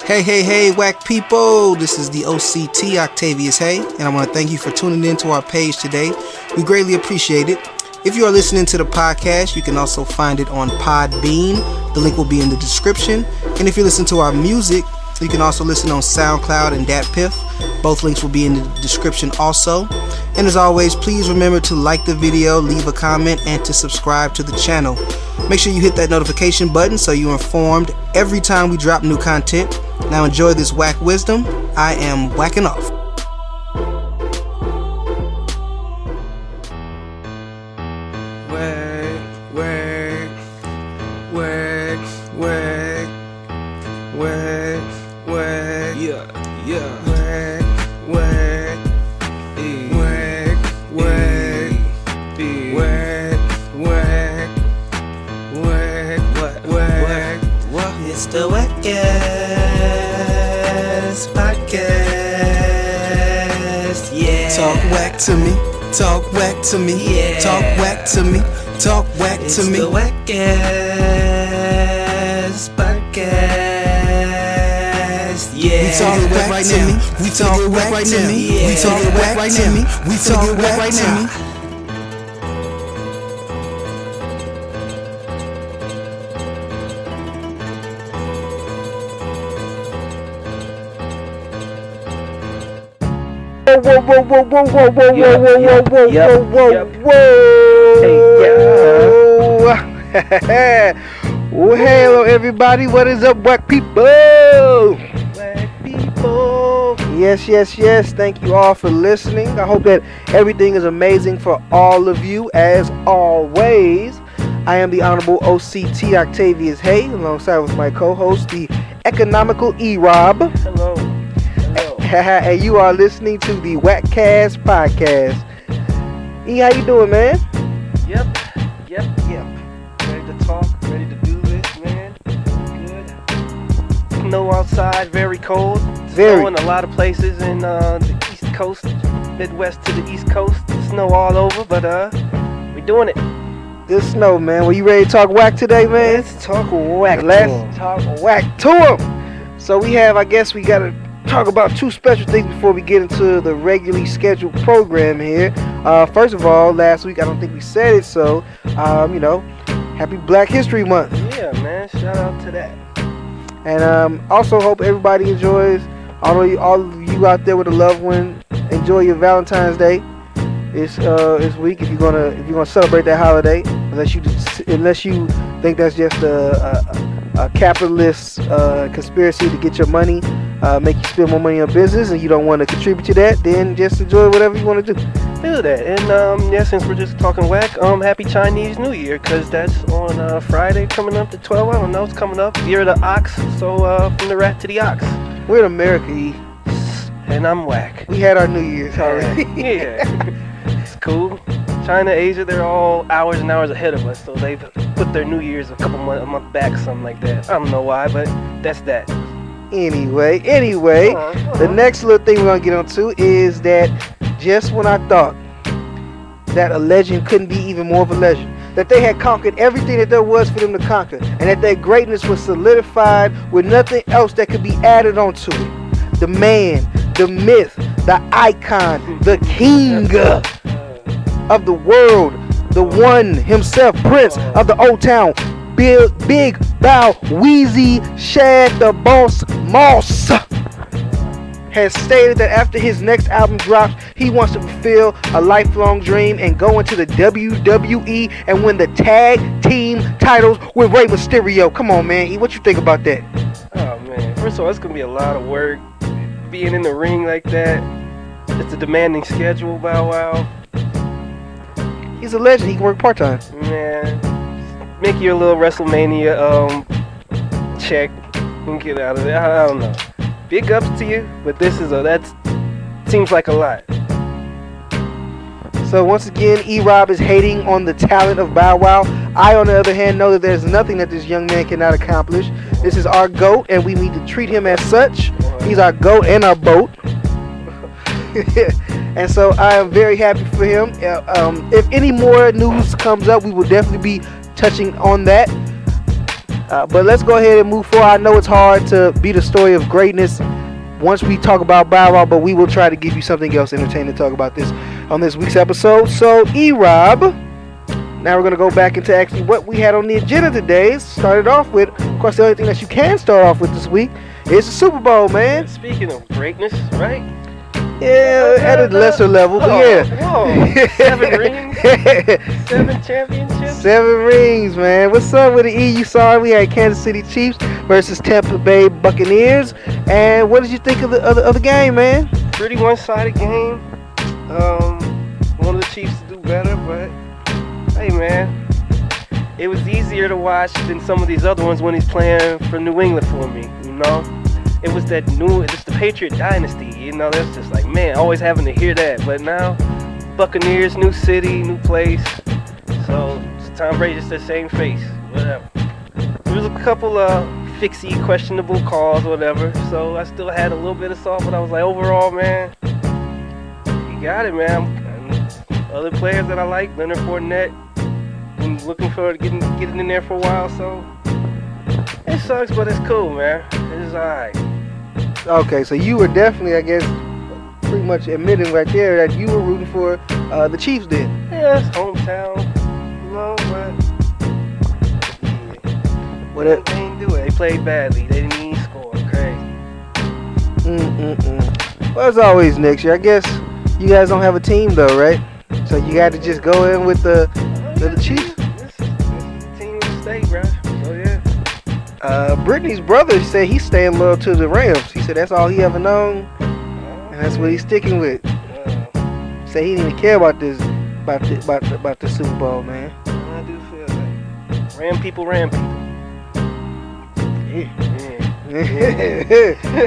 Hey, whack people. This is the OCT, Octavius Haye, and I want to thank you for tuning in to our page today. We greatly appreciate it. If you are listening to the podcast, you can also find it on PODBEAN. The link will be in the description. And if you listen to our music, you can also listen on SoundCloud and DatPiff. Both links will be in the description also. And as always, please remember to like the video, leave a comment, and to subscribe to the channel. Make sure you hit that notification button so you're informed every time we drop new content. Now enjoy this whack wisdom. I am whacking off. It's the WACCast podcast, yeah. Talk whack to me, talk whack to me, yeah. Talk whack to me, talk whack It's to me. the WACCast podcast, yeah. We talk whack right now, we talk whack right now, we talk whack right now, we talk whack right now. Whoa. Well, hello everybody, what is up, whack people? Black people. Yes, thank you all for listening. I hope that everything is amazing for all of you, as always. I am the Honorable OCT Octavius Haye, alongside with my co-host, the Economical E-Rob. Hello. And you are listening to the WACCast podcast. E, how you doing, man? Yep. Ready to talk, ready to do this, man. Good. Snow outside, very cold. Snow in a lot of places in the East Coast, Midwest to the East Coast. Snow all over, but we doing it. Good snow, man. Well, you ready to talk whack today, man? Let's talk whack. Let's talk whack to him. So we gotta talk about two special things before we get into the regularly scheduled program here. First of all, last week I don't think we said it, so happy Black History Month. Yeah, man. Shout out to that. And also hope everybody enjoys. All of you out there with a loved one, enjoy your Valentine's Day. This week, if you're gonna celebrate that holiday, unless you think that's just a capitalist conspiracy to get your money, make you spend more money on business, and you don't want to contribute to that, then just enjoy whatever you want to do. Do that. And since we're just talking whack, happy Chinese New Year, because that's on Friday coming up the 12th. I don't know, it's coming up. Year of the ox, so from the rat to the ox. We're in America, E. And I'm whack. We had our New Year's already. Yeah. It's cool. China, Asia, they're all hours and hours ahead of us, so they've put their New Year's a month back, something like that. I don't know why, but that's that. Anyway, the next little thing we're gonna get onto is that just when I thought that a legend couldn't be even more of a legend, that they had conquered everything that there was for them to conquer, and that their greatness was solidified with nothing else that could be added onto it. The man, the myth, the icon, the king of the world, the one himself, Prince of the Old Town, Big Bow Weezy Shad the Boss Moss, has stated that after his next album drops, he wants to fulfill a lifelong dream and go into the WWE and win the tag team titles with Rey Mysterio. Come on, man. E, what you think about that? Oh, man. First of all, it's going to be a lot of work. Being in the ring like that, it's a demanding schedule, Bow Wow. He's a legend. He can work part-time. Man, make your little WrestleMania check and get out of it. I don't know. Big ups to you, but that seems like a lot. So once again, E-Rob is hating on the talent of Bow Wow. I, on the other hand, know that there's nothing that this young man cannot accomplish. This is our GOAT, and we need to treat him as such. He's our GOAT and our boat. And so I am very happy for him. If any more news comes up, we will definitely be touching on that. But let's go ahead and move forward. I know it's hard to be the story of greatness once we talk about Bow Wow, but we will try to give you something else entertaining to talk about this on this week's episode. So, E-Rob, now we're going to go back into actually what we had on the agenda today. Started off with, of course, the only thing that you can start off with this week is the Super Bowl, man. Speaking of greatness, right? Yeah, at a lesser level, but yeah. Whoa, 7 rings, 7 championships. 7 rings, man. What's up with the E? You saw it. We had Kansas City Chiefs versus Tampa Bay Buccaneers. And what did you think of the game, man? Pretty one-sided game. One of the Chiefs to do better, but hey, man, it was easier to watch than some of these other ones when he's playing for New England for me, you know? It was it's the Patriot dynasty, you know? That's just like, man, always having to hear that. But now, Buccaneers, new city, new place. So, Tom Brady just the same face, whatever. There was a couple of fixie, questionable calls, whatever. So, I still had a little bit of salt, but I was like, overall, man, you got it, man. And other players that I like, Leonard Fournette, I'm looking forward to getting in there for a while, so it sucks, but it's cool, man. It's alright. Okay, so you were definitely, I guess, pretty much admitting right there that you were rooting for the Chiefs then. Yeah, it's hometown, you know, but yeah. Well, they didn't do it. They played badly. They didn't even score. Crazy. Well, as always, next year, I guess you guys don't have a team though, right? So you got to just go in with the Chiefs. This is the team of the state, bro. So yeah. Brittany's brother said he's staying loyal to the Rams. He said that's all he ever known, and that's what he's sticking with. Say he didn't even care about this, about the Super Bowl, man. I do feel that. Ram people.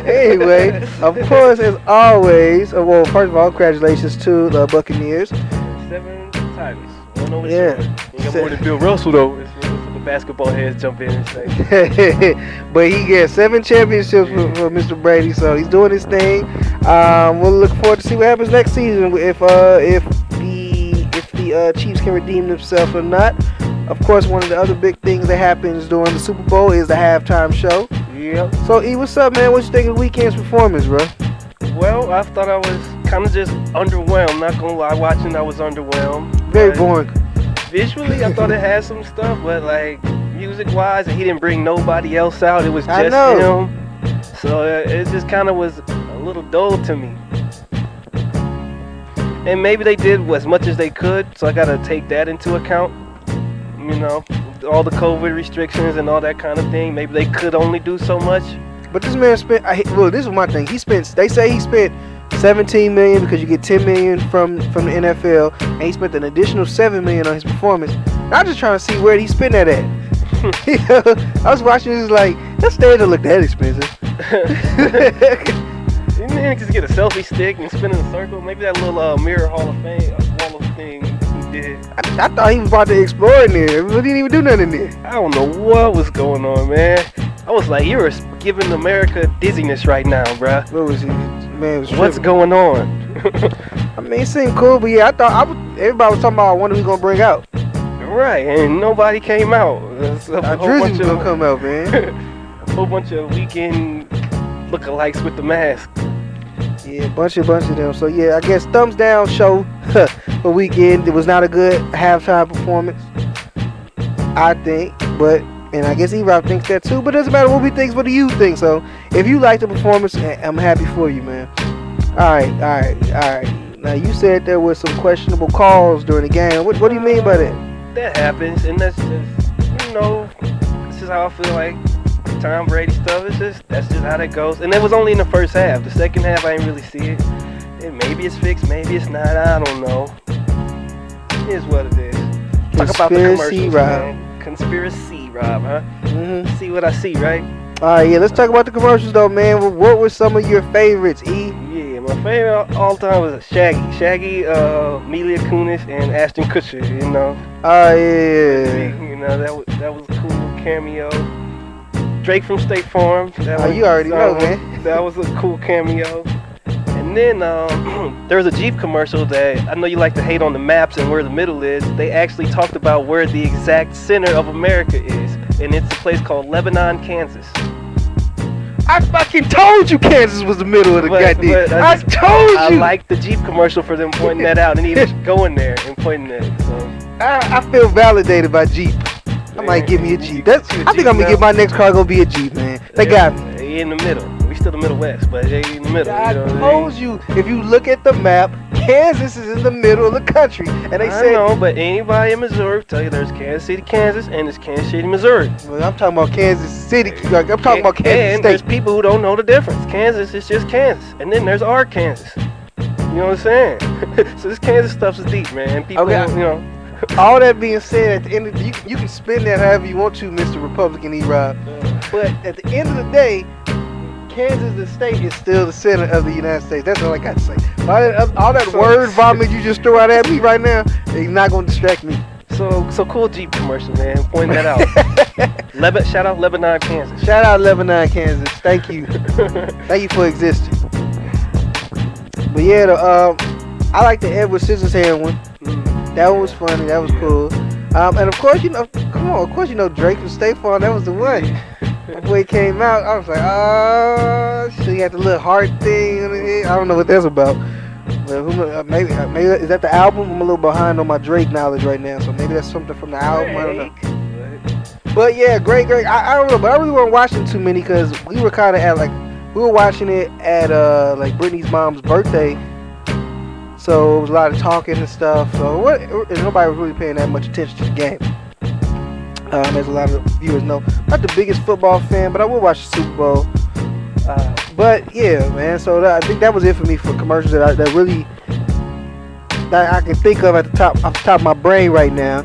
Anyway, of course, as always, well, first of all, congratulations to the Buccaneers. 7 titles. One over Yeah. You got more than Bill Russell, though. It's the basketball heads jump in and say. But he gets 7 championships for Mr. Brady, so he's doing his thing. We'll look forward to see what happens next season if the Chiefs can redeem themselves or not. Of course, one of the other big things that happens during the Super Bowl is the halftime show. Yep. So, E, what's up, man? What you think of the weekend's performance, bro? Well, I thought I was kind of just underwhelmed. Not gonna lie, watching I was underwhelmed. Very boring. Visually, I thought it had some stuff, but like music-wise, he didn't bring nobody else out. It was just him. So it just kind of was a little dull to me. And maybe they did as much as they could, so I gotta take that into account. You know, all the COVID restrictions and all that kind of thing. Maybe they could only do so much. But this man spent. Well, this is my thing. They say he spent $17 million because you get $10 million from the NFL, and he spent an additional $7 million on his performance. And I'm just trying to see where he spent that at. You know, I was watching this like that stage don't look that expensive. You didn't just get a selfie stick and spin in a circle. Maybe that little mirror Hall of Fame wall of thing he did. I thought he was about to explore in there. We didn't even do nothing in there. I don't know what was going on, man. I was like, you were giving America dizziness right now, bruh. What was he? Man, was what's going on? I mean, it seemed cool, but yeah, everybody was talking about, I wonder who gonna bring out. Right, and nobody came out. Drizzy was gonna come out, man. A whole bunch of weekend lookalikes with the mask. Yeah, a bunch of them. So yeah, I guess thumbs down show for weekend. It was not a good halftime performance, I think, but. And I guess E-Rob thinks that too, but it doesn't matter what we think, what do you think? So, if you like the performance, I'm happy for you, man. Alright. Now, you said there were some questionable calls during the game. What do you mean by that? That happens, and that's just, you know, this is how I feel like Tom Brady stuff. That's just how that goes. And it was only in the first half. The second half, I didn't really see it. And maybe it's fixed, maybe it's not. I don't know. It is what it is. Talk about the commercials, man. Conspiracy, Rob, huh? Mm-hmm. See what I see, right? Alright, yeah, let's talk about the commercials though, man. What were some of your favorites, E? Yeah, my favorite all time was Shaggy, Mila Kunis, and Ashton Kutcher, you know. Oh, yeah. You know, that was a cool cameo. Drake from State Farm. You already know, man. That was a cool cameo. And And then there was a Jeep commercial that I know you like to hate on the maps and where the middle is. They actually talked about where the exact center of America is, and it's a place called Lebanon, Kansas. I fucking told you Kansas was the middle of the goddamn. I told you. I like the Jeep commercial for them pointing that out and even going there and pointing that. So I feel validated by Jeep. I might give me a Jeep. I think I'm gonna get my next car gonna be a Jeep, man. They got me. They in the middle. We still the Middle West, but they in the middle. I told you. If you look at the map, Kansas is in the middle of the country, and they say. I know, but anybody in Missouri will tell you there's Kansas City, Kansas, and there's Kansas City, Missouri. Well, I'm talking about Kansas City. I'm talking about Kansas and State. There's people who don't know the difference. Kansas is just Kansas, and then there's our Kansas. You know what I'm saying? So this Kansas stuff is deep, man. People, you know. All that being said, at the end of you can spin that however you want to, Mr. Republican E-Rob. But at the end of the day, Kansas, the state, is still the center of the United States. That's all I got to say. All that word vomit you just threw out at me right now, it's not going to distract me. So cool Jeep commercial, man. Pointing that out. Shout out Lebanon, Kansas. Shout out Lebanon, Kansas. Thank you. Thank you for existing. But yeah, I like the Edward Scissorhands one. That one was funny. That was cool. And of course, Drake from State Farm. That was the one. Before he came out, I was like, oh, so he had the little heart thing on his head. I don't know what that's about. But maybe is that the album? I'm a little behind on my Drake knowledge right now, so maybe that's something from the album. I don't know. But yeah, great. I don't know, but I really wasn't watching too many because we were kind of at we were watching it at Brittany's mom's birthday. So it was a lot of talking and stuff. So and nobody was really paying that much attention to the game. As a lot of viewers know, not the biggest football fan, but I will watch the Super Bowl. But yeah, man. So I think that was it for me for commercials that I can think of off the top of my brain right now.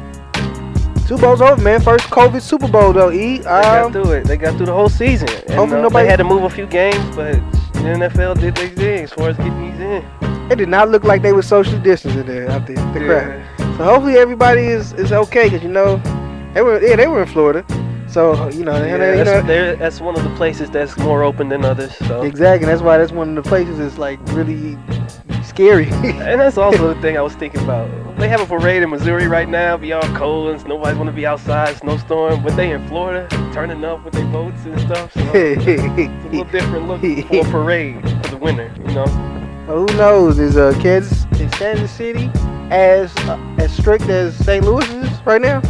Super Bowl's over, man. First COVID Super Bowl though. They got through it. They got through the whole season. And, they had to move a few games, but the NFL did their thing as far as getting these in. It did not look like they were socially distancing there out there, the crowd. So hopefully everybody is okay, because they were in Florida. So that's one of the places that's more open than others. So. Exactly, that's why that's one of the places that's like really scary. And that's also the thing I was thinking about. They have a parade in Missouri right now, be all cold and nobody's want to be outside, snowstorm. But they in Florida, turning up with their boats and stuff. So it's a little different look for a parade for the winter, Who knows? Is Kansas City as strict as St. Louis is right now?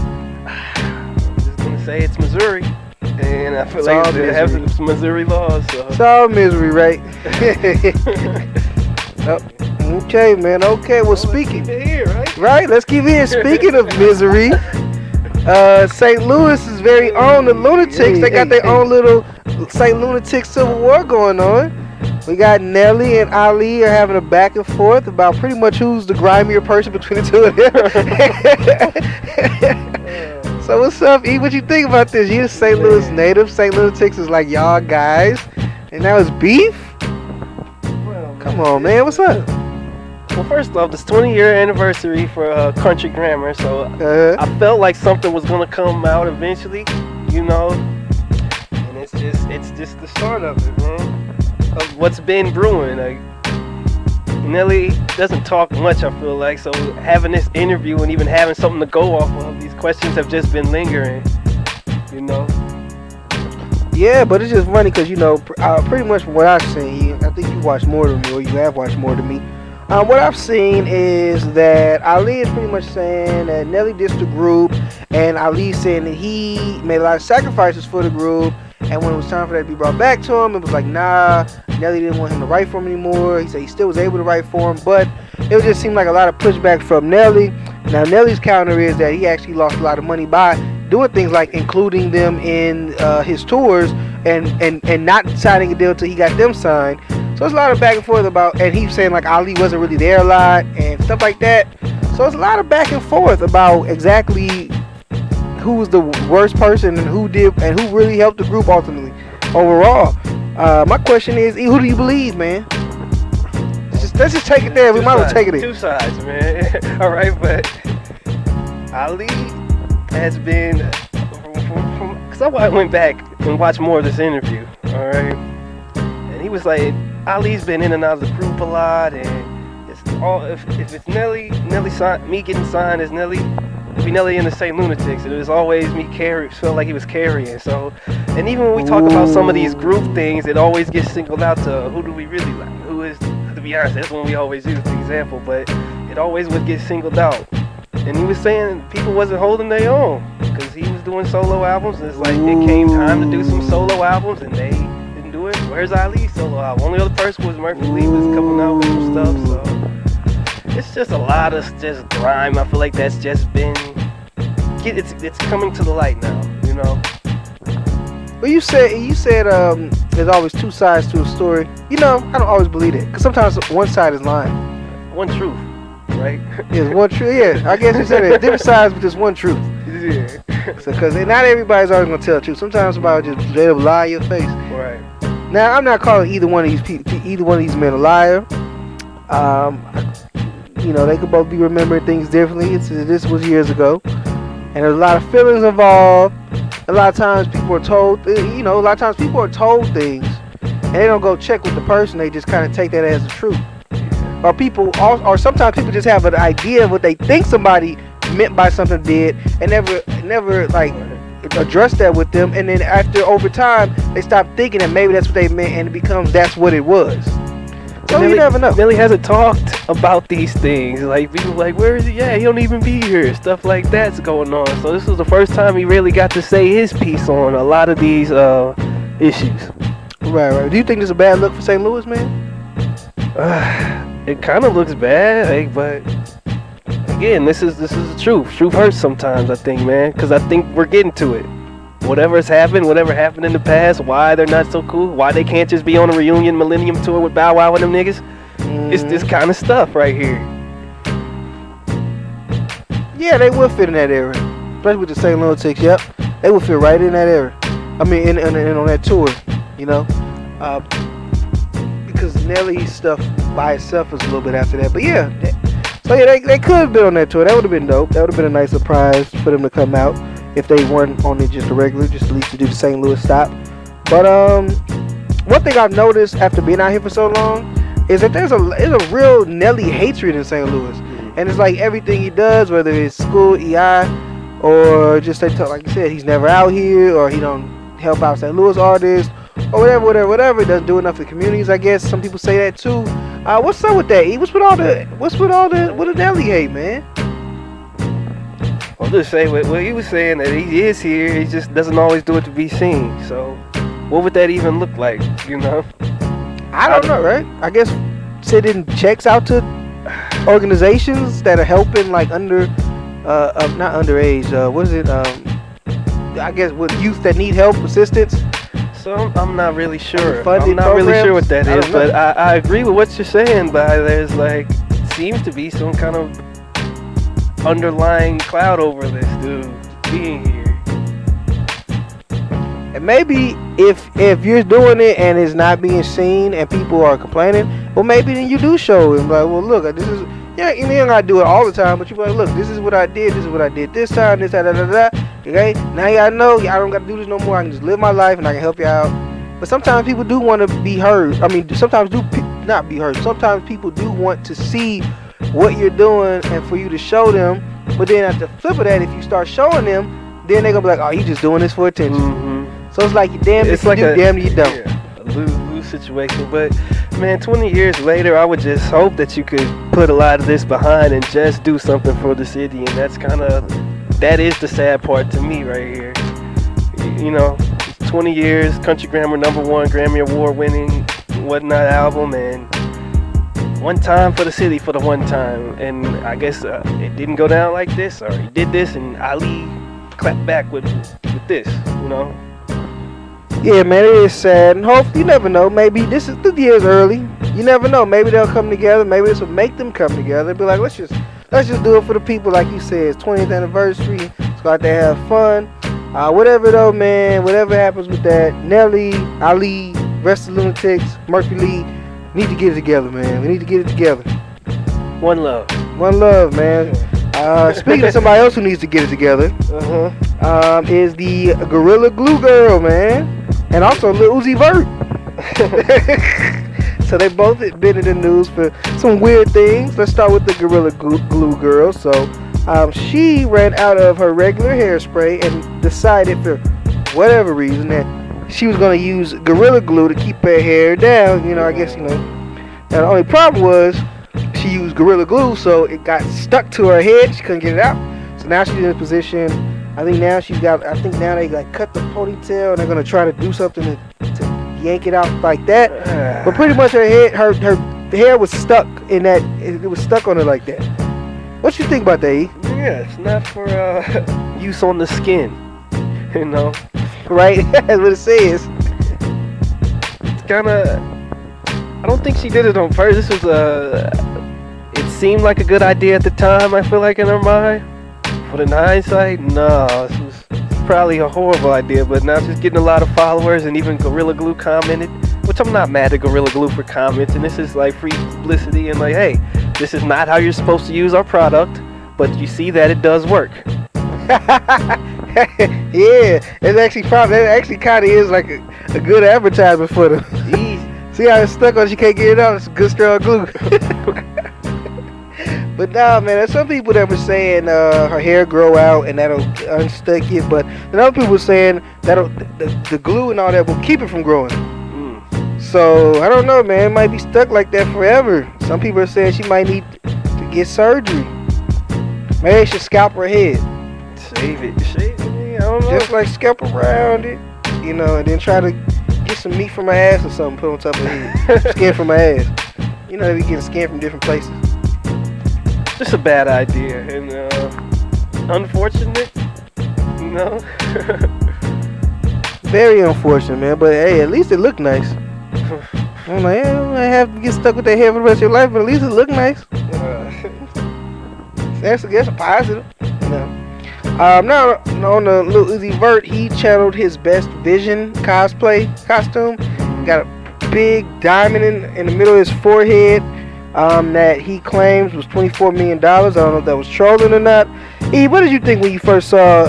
I'm just gonna say it's Missouri, and I feel like they have some Missouri laws. So. It's all misery, right? Okay, man. Okay, well, speaking. Let's keep it here, right? Right. Let's keep it here. Speaking of misery, St. Louis is very own the Lunatics. They got their own little St. Lunatics Civil War going on. We got Nelly and Ali are having a back and forth about pretty much who's the grimier person between the two of them. So what's up, E? What you think about this? You're a St. Louis native. St. Lunatics is like y'all guys, and now it's beef? Come on, man. What's up? Well, first off, this 20-year anniversary for Country Grammar, so I felt like something was gonna come out eventually, and it's just the start of it, man. Of what's been brewing. Nelly doesn't talk much, I feel like, so having this interview and even having something to go off of, these questions have just been lingering, Yeah, but it's just funny because, pretty much from what I've seen, I think you watched more than me, or you have watched more than me. What I've seen is that Ali is pretty much saying that Nelly dissed the group, and Ali saying that he made a lot of sacrifices for the group, and when it was time for that to be brought back to him, it was like, nah, Nelly didn't want him to write for him anymore. He said he still was able to write for him, but it just seemed like a lot of pushback from Nelly. Now, Nelly's counter is that he actually lost a lot of money by doing things like including them in his tours and not signing a deal until he got them signed. So it's a lot of back and forth about, and he's saying like Ali wasn't really there a lot and stuff like that. So it's a lot of back and forth about exactly who was the worst person and who really helped the group ultimately, overall. My question is, E, who do you believe, man? Let's just take it there. We might as well take it in. Two sides, man. All right, but Ali has been, because I went back and watched more of this interview, all right? And he was like, Ali's been in and out of the group a lot, and it's all if it's Nelly me getting signed as Nelly, it'd be Nelly and the St Lunatics. It was always me felt like he was carrying. So, and even when we talk about some of these group things, it always gets singled out to who do we really like? Who is, to be honest, that's when we always use the example, but it always would get singled out. And he was saying people wasn't holding their own because he was doing solo albums. And it's like it came time to do some solo albums, and they didn't do it. Where's Ali's solo album? Only other person was Murphy Lee was coming out with some stuff. So it's just a lot of just grime. I feel like that's just been it's coming to the light now. You know. Well, you said there's always two sides to a story. You know, I don't always believe it because sometimes one side is lying. One truth. Right? Yes, one truth. Yeah, I guess you said it. Different sides, but just one truth. Yeah. So, because not everybody's always gonna tell the truth. Sometimes somebody just straight up lie in your face. Right. Now, I'm not calling either one of these men a liar. You know, they could both be remembering things differently. This was years ago, and there's a lot of feelings involved. A lot of times people are told, people are told things, and they don't go check with the person. They just kind of take that as the truth. Or sometimes people just have an idea of what they think somebody meant by something did, and never like address that with them. And then over time, they stop thinking that maybe that's what they meant, and it becomes that's what it was. So you never know. Nelly hasn't talked about these things. Like people like, where is he? Yeah, he don't even be here. Stuff like that's going on. So this was the first time he really got to say his piece on a lot of these issues. Right. Do you think this is a bad look for St. Louis, man? It kind of looks bad, like, but again, this is the truth. Truth hurts sometimes, I think, man, because I think we're getting to it. Whatever happened in the past, why they're not so cool, why they can't just be on a reunion Millennium Tour with Bow Wow and them niggas. It's this kind of stuff right here. Yeah, they would fit in that era, especially with the St. Lunatics. Yep, they would fit right in that era. I mean, in on that tour, you know. Because Nelly's stuff by itself was a little bit after that. But yeah, so yeah, they could have been on that tour. That would have been dope. That would have been a nice surprise for them to come out if they weren't on it just a regular, just at least to do the St. Louis stop. But one thing I've noticed after being out here for so long is that there's a real Nelly hatred in St. Louis. And it's like everything he does, whether it's school, EI, or just like you said, he's never out here, or he don't help out St. Louis artists, or whatever. It doesn't do enough for communities, I guess. Some people say that too. What's up with that? What's with the Nelly hate, man? I'll just say what he was saying, that he is here, he just doesn't always do it to be seen. So what would that even look like, you know? I don't know, right? I guess sending checks out to organizations that are helping, like not underage, what is it? I guess with youth that need help, assistance. So I'm not really sure. I'm not really sure what that is, but I agree with what you're saying. But there's seems to be some kind of underlying cloud over this dude being here. And maybe if you're doing it and it's not being seen and people are complaining, well, maybe then you do show him like, well, look, this is. Yeah, you don't gotta do it all the time, but you be like, look, this is what I did. This is what I did this time. This, da da da da. Okay, now y'all know I don't gotta do this no more. I can just live my life and I can help you out. But sometimes people do want to be heard. I mean, sometimes not be heard. Sometimes people do want to see what you're doing and for you to show them. But then at the flip of that, if you start showing them, then they're gonna be like, oh, he's just doing this for attention. Mm-hmm. So it's like you're damned if you do, damned if you don't. Yeah, a lose situation. But man, 20 years later, I would just hope that you could put a lot of this behind and just do something for the city. And that is the sad part to me right here. You know, 20 years, Country Grammar #1 Grammy Award winning whatnot album, and one time for the city for the one time. And I guess it didn't go down like this, or he did this and Ali clapped back with this, you know. Yeah, man, it is sad, and hopefully, you never know, maybe this is 2 years early. You never know, maybe they'll come together. Maybe this will make them come together. Be like, let's just do it for the people, like you said. It's 20th anniversary. Let's go out there, have fun. Whatever though, man. Whatever happens with that, Nelly, Ali, rest of the Lunatics, Murphy Lee, need to get it together, man. We need to get it together. One love, man. Speaking of somebody else who needs to get it together, is the Gorilla Glue Girl, man, and also Lil Uzi Vert. So they both been in the news for some weird things. Let's start with the Gorilla Glue girl. So she ran out of her regular hairspray and decided for whatever reason that she was going to use Gorilla Glue to keep her hair down. You know, I guess, you know. Now the only problem was she used Gorilla Glue, so it got stuck to her head. She couldn't get it out. So now she's in a position. I think now they like cut the ponytail and they're gonna try to do something to yank it out like that. But pretty much her hair was stuck in that. It was stuck on her like that. What you think about that, E? Yeah, it's not for use on the skin. You know, right? That's what it says. It's kinda. I don't think she did it on purpose. This was it seemed like a good idea at the time. I feel like in her mind. But in hindsight, no, this was probably a horrible idea. But now she's getting a lot of followers, and even Gorilla Glue commented, which I'm not mad at Gorilla Glue for commenting. This is like free publicity, and like, hey, this is not how you're supposed to use our product, but you see that it does work. Yeah, it actually kind of is like a good advertisement for them. See how it's stuck on? She can't get it out. It's good strong glue. But nah, man, there's some people that were saying her hair grow out and that'll unstick it, but then other people were saying that'll the glue and all that will keep it from growing. So I don't know, man. It might be stuck like that forever. Some people are saying she might need to get surgery. Maybe they should scalp her head. Shave it. I don't know. Just like scalp around it, you know, and then try to get some meat from her ass or something, put on top of her head. Skin from her ass. You know, you get skin from different places. Just a bad idea, and unfortunate, you know. Very unfortunate, man. But hey, at least it looked nice. I'm like, yeah, I have to get stuck with that hair for the rest of your life, but at least it looked nice. That's a positive, you know. Now on the Lil Uzi Vert, he channeled his best vision cosplay costume. Got a big diamond in the middle of his forehead. That he claims was $24 million. I don't know if that was trolling or not. E, what did you think when you first saw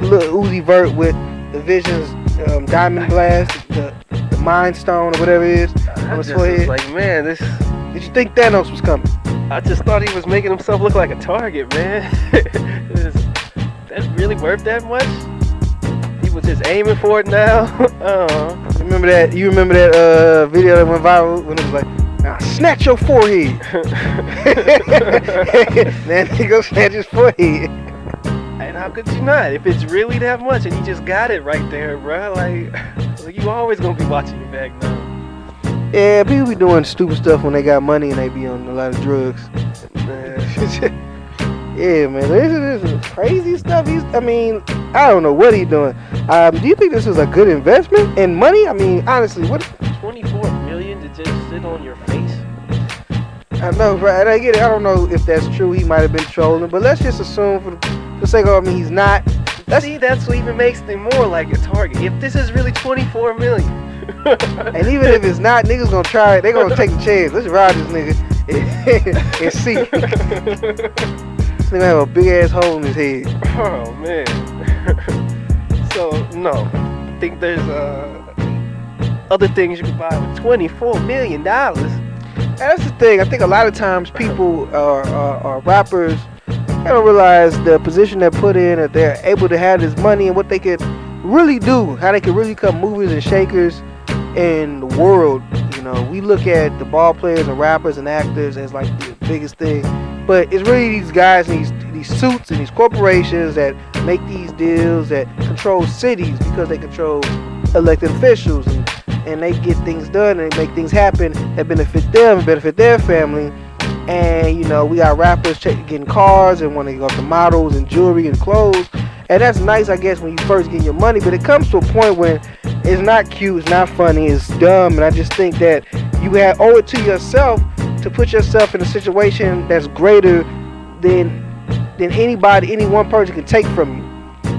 Lil Uzi Vert with the Vision's diamond blast, the Mind Stone or whatever it is on his forehead? Was like, man, this. Did you think Thanos was coming? I just thought he was making himself look like a target, man. That really worth that much? He was just aiming for it now. Remember that? You remember that video that went viral when it was like, "Now snatch your forehead." Then he goes snatch his forehead. And how could you not? If it's really that much, and you just got it right there, bro. Like you always gonna be watching your back now. Yeah, people be doing stupid stuff when they got money and they be on a lot of drugs. Yeah, man, this is crazy stuff. I don't know what he's doing. Do you think this was a good investment in money? I mean, honestly, what? 24 million to just sit on your face? I know, right? I get it. I don't know if that's true. He might have been trolling, but let's just assume for the sake of, he's not. See, that's what even makes them more like a target. If this is really 24 million. And even if it's not, niggas gonna try it. They gonna take the chance. Let's ride this nigga and see. This nigga have a big ass hole in his head. Oh man. So no, I think there's other things you can buy with $24 million. That's the thing. I think a lot of times people are rappers. They don't realize the position they're put in, that they're able to have this money and what they could really do, how they could really become movers and shakers in the world. You know, we look at the ball players and rappers and actors as like the biggest thing, but it's really these guys and these suits and these corporations that make these deals, that control cities because they control elected officials, and they get things done and they make things happen that benefit them and benefit their family. And you know, we got rappers getting cars and want to go to models and jewelry and clothes, and that's nice, I guess, when you first get your money. But it comes to a point when it's not cute, it's not funny, it's dumb. And I just think that you owe it to yourself to put yourself in a situation that's greater than any one person can take from you,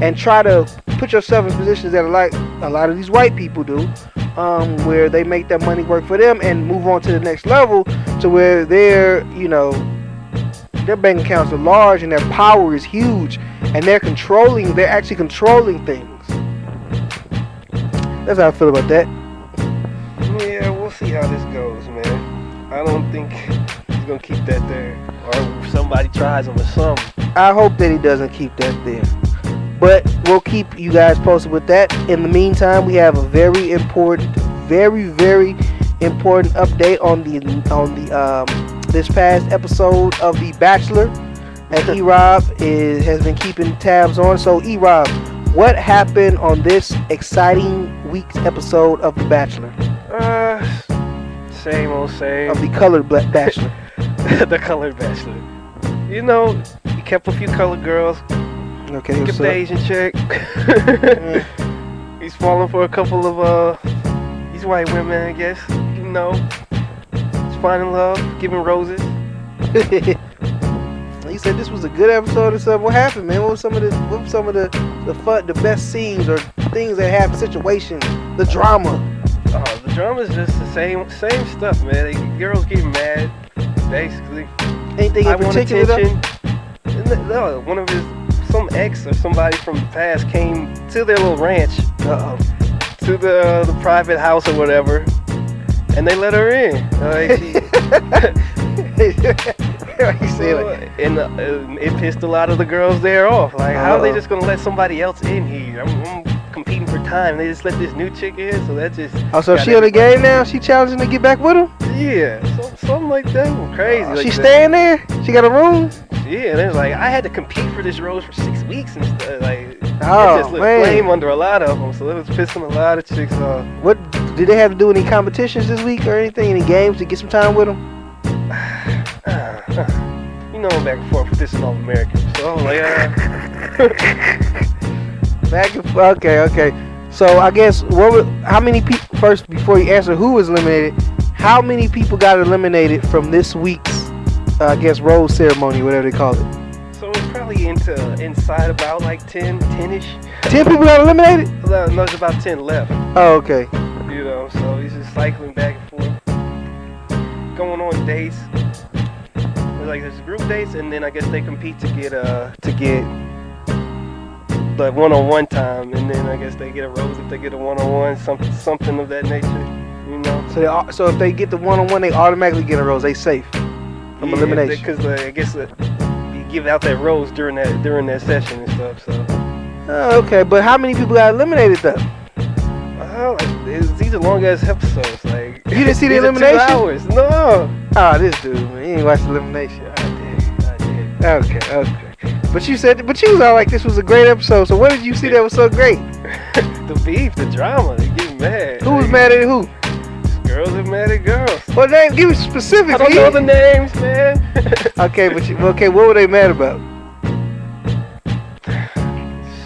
and try to put yourself in positions that are like a lot of these white people do, where they make that money work for them and move on to the next level, to where their bank accounts are large and their power is huge, and they're actually controlling things. That's how I feel about that. Yeah, we'll see how this goes, man. I don't think he's gonna keep that there, or somebody tries him or something. I hope that he doesn't keep that there. But we'll keep you guys posted with that. In the meantime, we have a very important update on the this past episode of The Bachelor that E-Rob has been keeping tabs on. So E-Rob, what happened on this exciting week's episode of The Bachelor? Same old same. Of the Colored Bachelor. The Colored Bachelor. You know, he kept a few colored girls. Okay, kept the Asian chick. He's falling for a couple of these white women, I guess. You know, he's finding love, giving roses. He said this was a good episode or something. What happened, man? What was some of the fun, the best scenes or things that happened, situations, the drama? Oh, the drama is just the same stuff, man. The girls get mad, basically. Anything in particular? No, one of some ex or somebody from the past came to their little ranch, to the private house or whatever, and they let her in. And it pissed a lot of the girls there off. Like, how are they just gonna let somebody else in here? I'm competing for time. They just let this new chick in, so that just. Oh, so she on the game now? She challenging to get back with him? Yeah, something like that. Crazy. Like she staying there? She got a room? Yeah, and it's like I had to compete for this rose for 6 weeks and stuff. Like, it just lit flame under a lot of them, so it was pissing a lot of chicks off. What did they have to do? Any competitions this week or anything? Any games to get some time with them? You know, I'm back and forth with this and all American, so I'm like, back and forth. Okay. So I guess how many people first before you answer who was eliminated? How many people got eliminated from this week's, I guess, rose ceremony, whatever they call it? So it's probably inside about like 10-ish. 10 people got eliminated? No, there's about 10 left. Oh, okay. You know, so he's just cycling back and forth, going on dates. There's group dates, and then I guess they compete to get like one-on-one time, and then I guess they get a rose if they get a one-on-one, something of that nature. You know. So if they get the one-on-one, they automatically get a rose. They safe from elimination. Because I guess you give out that rose during that session and stuff. So. Oh, okay, but how many people got eliminated though? These are long ass episodes. Like you didn't see the elimination? 2 hours. No. Oh, this dude, man, you ain't watched the elimination. I did. Okay. But you was all like this was a great episode. So what did you see that was so great? The beef, the drama, they get mad. Who was mad at who? Girls are mad at girls. What name? Give me specifics. I don't know the names, man. Okay, what were they mad about?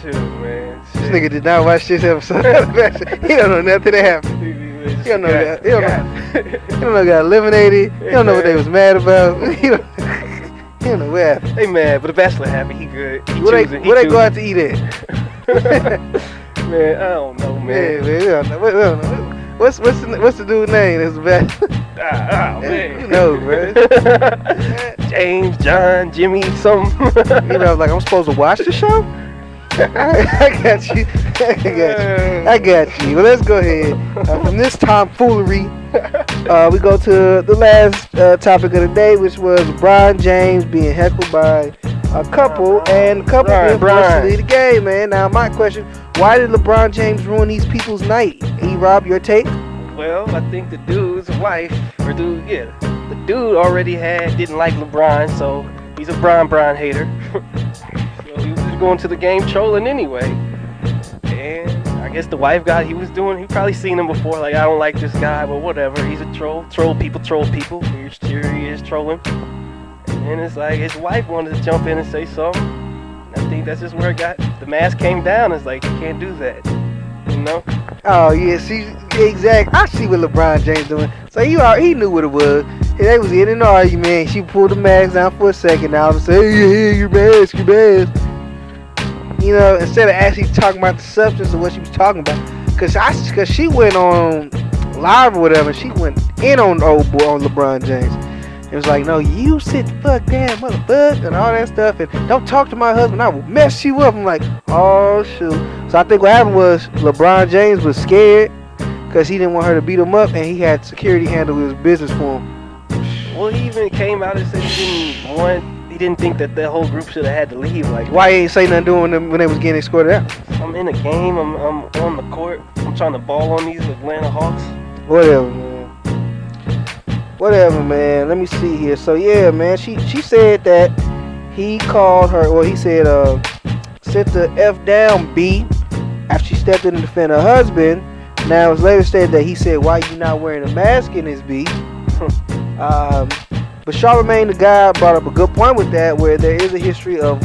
Shoot, man. This nigga did not watch this episode. He don't know nothing that happened. He don't know that. He don't know got eliminated. He don't know what they was mad about. He don't know what happened. They mad, but the Bachelor happy. He good. Where they go out to eat at? Man, I don't know, man. We don't know. What's the dude's name? That's the Bachelor. Man. You know, bro. James, John, Jimmy, something. You know, like I'm supposed to watch the show? I got you. I got you. Well, let's go ahead. From this tomfoolery, we go to the last topic of the day, which was LeBron James being heckled by a couple, and the couple being forced to leave the game, man. Now, my question, why did LeBron James ruin these people's night? E-Rob, your take? Well, I think the dude already didn't like LeBron, so he's a Bron hater. So he was just going to the game trolling anyway. And I guess the wife he probably seen him before, like, I don't like this guy, but whatever, he's a troll. Troll people. Here he is trolling. And it's like his wife wanted to jump in and say something. And I think that's just where the mask came down. It's like, you can't do that. You know? Oh, yeah, see, exactly. I see what LeBron James doing. So he knew what it was. They was in an argument. She pulled the mask down for a second. Now I'm saying, hey, your mask. You know, instead of actually talking about the substance of what she was talking about. Because she went on live or whatever. She went in on old boy, on LeBron James. It was like, no, you sit the fuck down, motherfucker, and all that stuff, and don't talk to my husband, I will mess you up. I'm like, oh, shoot. So I think what happened was LeBron James was scared, because he didn't want her to beat him up, and he had security handle his business for him. Well, he even came out and said he didn't think that the whole group should have had to leave. Like, why he ain't say nothing to them when they was getting escorted out? I'm in a game. I'm on the court. I'm trying to ball on these Atlanta Hawks. Whatever, man. Let me see here. So yeah, man. She said that he called her. Well, he said, "Sit the F down, B." After she stepped in to defend her husband. Now it's later stated that he said, "Why you not wearing a mask in this, B?" But Charlamagne, the guy, brought up a good point with that, where there is a history of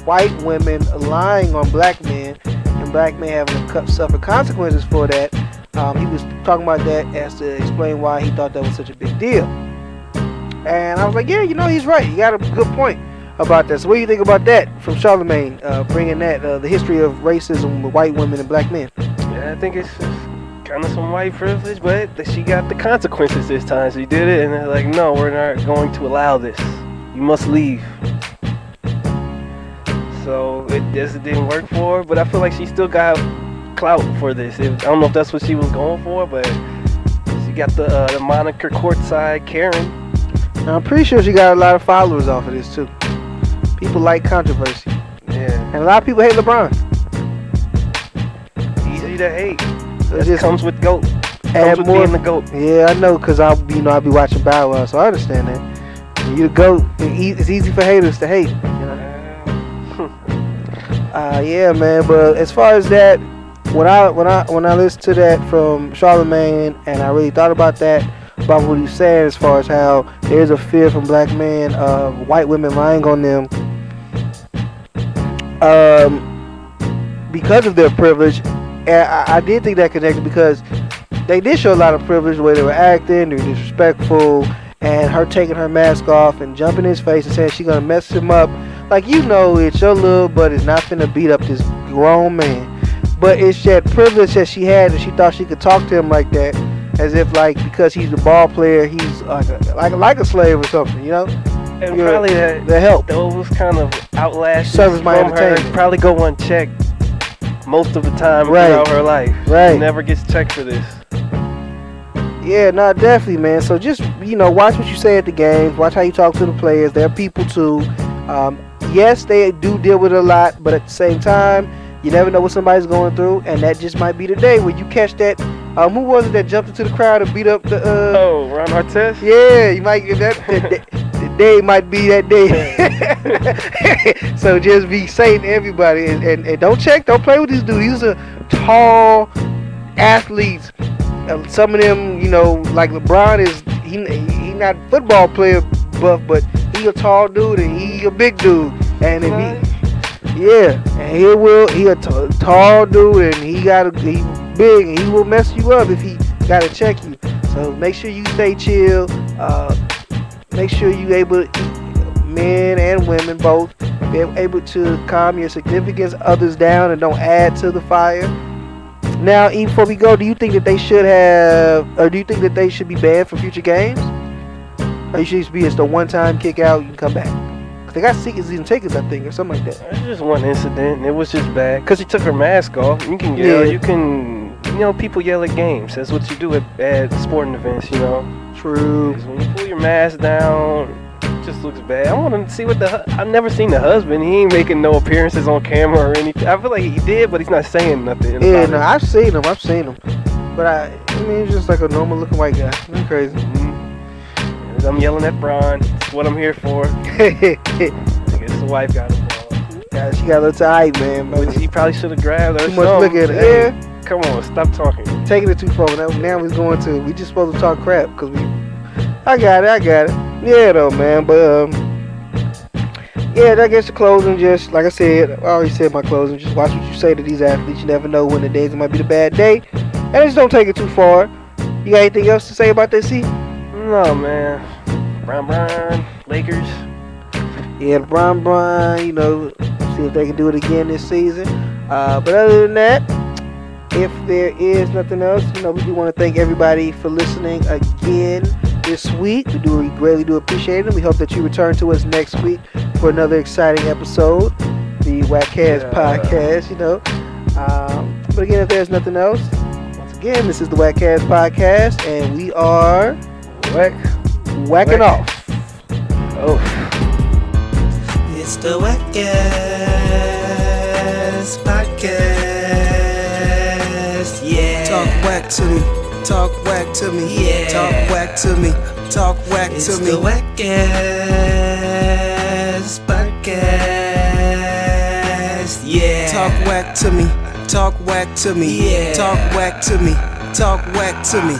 white women lying on black men, and black men having to suffer consequences for that. He was talking about that as to explain why he thought that was such a big deal. And I was like, yeah, he's right. You got a good point about that. So what do you think about that from Charlamagne, bringing that, the history of racism with white women and black men? Yeah, I think it's kind of some white privilege, but she got the consequences this time. She did it, and they're like, no, we're not going to allow this. You must leave. So it just didn't work for her, but I feel like she still got clout for this. I don't know if that's what she was going for, but she got the moniker courtside Karen. Now, I'm pretty sure she got a lot of followers off of this too. People like controversy. Yeah. And a lot of people hate LeBron. Easy to hate. It just comes with GOAT. Comes with being the GOAT. Yeah, I know, because I'll be watching Bow Wow, so I understand that. When you the GOAT, it's easy for haters to hate. Yeah, man. But as far as that, when I listened to that from Charlamagne, and I really thought about that, about what he's saying as far as how there's a fear from black men of white women lying on them because of their privilege. And I did think that connected, because they did show a lot of privilege the way they were acting, they were disrespectful, and her taking her mask off and jumping in his face and saying she's gonna mess him up. Like, it's your little butt is not finna beat up this grown man. But it's that privilege that she had, and she thought she could talk to him like that, as if because he's the ball player, he's like a slave or something, And probably the help. Those kind of outlasts Service my entertainment. Her probably go unchecked most of the time throughout her life. Right. She never gets checked for this. Yeah, no, definitely, man. So just, watch what you say at the games. Watch how you talk to the players. They're people too. Yes, they do deal with it a lot, but at the same time, you never know what somebody's going through, and that just might be the day when you catch that. Who was it that jumped into the crowd and beat up the? Ron Artest. Yeah, you might get that. The day might be that day. So just be safe, everybody, and don't play with these dudes. These are tall athletes. Some of them, like LeBron is. He not a football player buff, but he a tall dude and he a big dude, and if and he a tall dude, and he big, and he will mess you up if he gotta check you. So make sure you stay chill. Make sure you able, men and women both, be able to calm your significant others down and don't add to the fire. Now, even before we go, do you think that they should be banned from future games? Or you should just be just a one-time kick out, you can come back? Cause they got season tickets, I think, or something like that. It's just one incident, and it was just bad. Cause she took her mask off. You can yell, you can, people yell at games. That's what you do at sporting events, True. Cause when you pull your mask down, it just looks bad. I want to see I've never seen the husband. He ain't making no appearances on camera or anything. I feel like he did, but he's not saying nothing. Yeah, no, I've seen him. But I mean, he's just like a normal looking white guy. Nothing crazy. I'm yelling at Bron. That's what I'm here for. I guess the wife got involved. Yeah, she got a little tight, man. But he probably should have grabbed her. Too much look at it. Yeah. Come on, stop talking. Taking it too far. Now we're going to. We just supposed to talk crap because I got it. Yeah, though, man. But I guess the closing. Just like I said, I already said my closing. Just watch what you say to these athletes. You never know when the days it might be the bad day, and just don't take it too far. You got anything else to say about that, C? No, man. Bron, Lakers. Yeah, Bron, see if they can do it again this season. But other than that, if there is nothing else, we do want to thank everybody for listening again this week. We greatly do appreciate it. We hope that you return to us next week for another exciting episode, the WACCast podcast, But again, if there's nothing else, once again, this is the WACCast podcast, and we are whacking off. Oh. It's the WACCast podcast. Yeah. Talk whack to me. Talk whack to me. Yeah. Talk whack to me. Talk whack It's to me. the WACCast podcast. Yeah. Talk whack to me. Talk whack to me. Yeah. Talk whack to me. Talk whack to me.